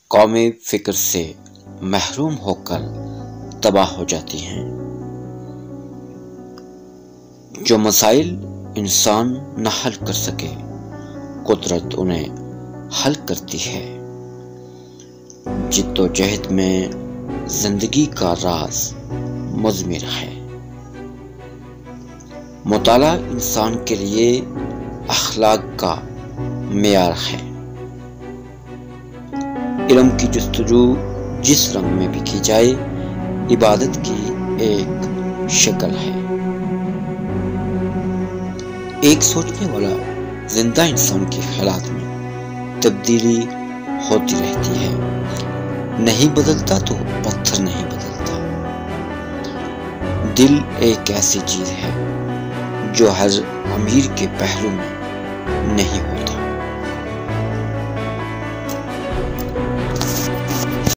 قومی فکر سے محروم ہو کر تباہ ہو جاتی ہیں۔ جو مسائل انسان نہ حل کر سکے، قدرت انہیں حل کرتی ہے۔ جد و جہد میں زندگی کا راز مضمر ہے۔ مطالعہ انسان کے لیے اخلاق کا معیار ہے۔ علم کی جستجو جس رنگ میں بھی کی جائے، عبادت کی ایک شکل ہے۔ ایک سوچنے والا زندہ انسان کے خیالات میں تبدیلی ہوتی رہتی ہے۔ نہیں بدلتا تو پتھر نہیں بدلتا۔ دل ایک ایسی چیز ہے جو ہر امیر کے پہلو میں نہیں ہوتی۔